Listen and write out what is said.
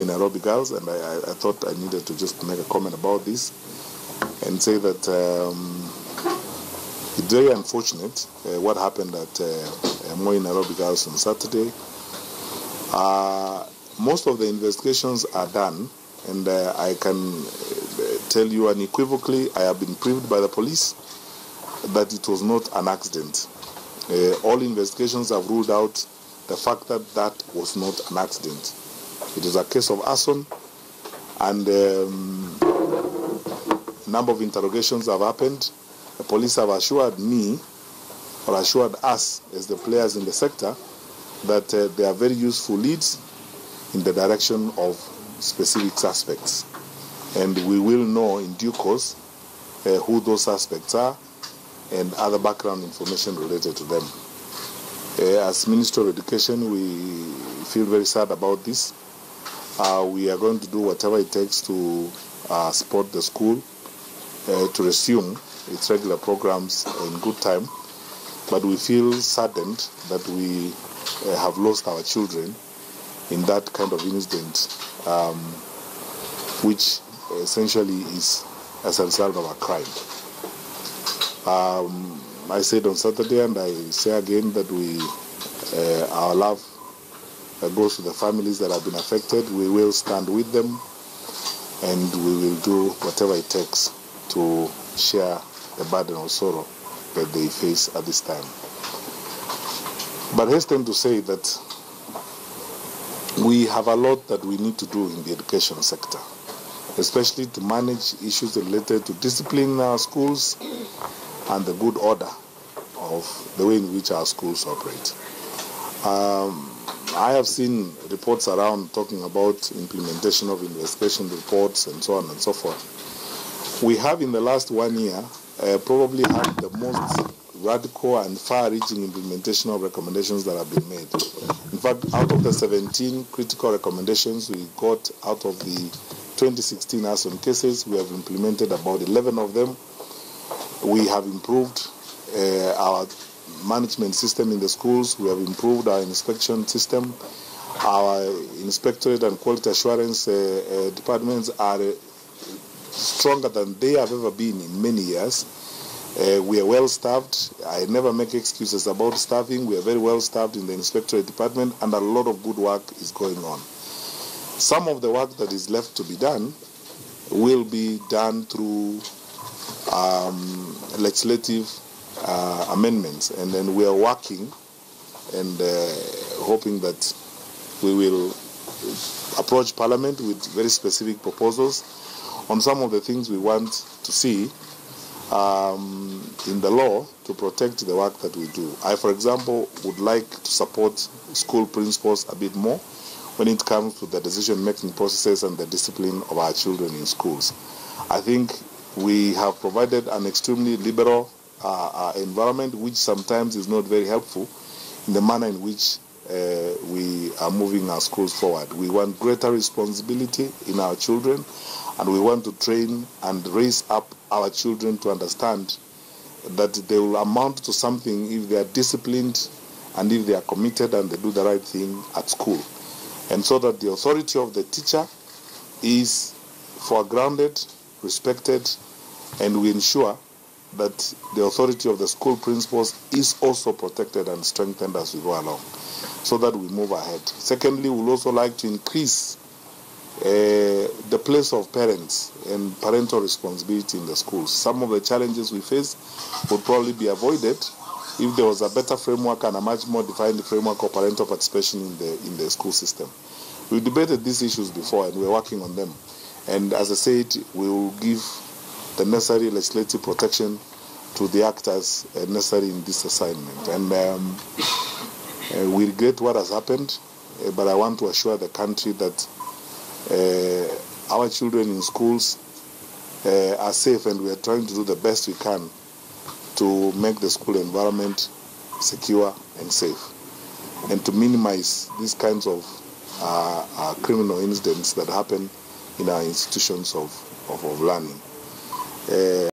Nairobi Girls, and I thought I needed to just make a comment about this and say that it's very unfortunate what happened at Moi Nairobi Girls on Saturday. Most of the investigations are done, and I can tell you unequivocally, I have been proved by the police that it was not an accident. All investigations have ruled out the fact that that was not an accident. It is a case of arson, and a number of interrogations have happened. The police have assured me, or assured us as the players in the sector, that they are very useful leads in the direction of specific suspects. And we will know in due course who those suspects are and other background information related to them. As Minister of Education, we feel very sad about this. We are going to do whatever it takes to support the school to resume its regular programs in good time. But we feel saddened that we have lost our children in that kind of incident, which essentially is as a result of a crime. I said on Saturday, and I say again, that our love goes to the families that have been affected. We will stand with them, and we will do whatever it takes to share the burden of sorrow that they face at this time. But I hasten to say that we have a lot that we need to do in the education sector, especially to manage issues related to discipline in our schools and the good order of the way in which our schools operate. I have seen reports around talking about implementation of investigation reports and so on and so forth. We have in the last 1 year probably had the most radical and far-reaching implementation of recommendations that have been made. In fact, out of the 17 critical recommendations we got out of the 2016 arson cases, we have implemented about 11 of them. We have improved our management system in the schools. We have improved our inspection system. Our inspectorate and quality assurance departments are stronger than they have ever been in many years. We are well staffed. I never make excuses about staffing. We are very well staffed in the inspectorate department, and a lot of good work is going on. Some of the work that is left to be done will be done through legislative amendments, and then we are working and hoping that we will approach Parliament with very specific proposals on some of the things we want to see in the law to protect the work that we do. I, for example, would like to support school principals a bit more when it comes to the decision-making processes and the discipline of our children in schools. I think we have provided an extremely liberal environment, which sometimes is not very helpful in the manner in which we are moving our schools forward. We want greater responsibility in our children, and we want to train and raise up our children to understand that they will amount to something if they are disciplined and if they are committed and they do the right thing at school. And so that the authority of the teacher is foregrounded, respected, and we ensure that the authority of the school principals is also protected and strengthened as we go along, so that we move ahead. Secondly, we would also like to increase the place of parents and parental responsibility in the schools. Some of the challenges we face would probably be avoided if there was a better framework and a much more defined framework of parental participation in the school system. We debated these issues before, and we're working on them. And as I said, we will give the necessary legislative protection to the actors necessary in this assignment. And we regret what has happened, but I want to assure the country that our children in schools are safe, and we are trying to do the best we can to make the school environment secure and safe, and to minimize these kinds of criminal incidents that happen in our institutions of learning.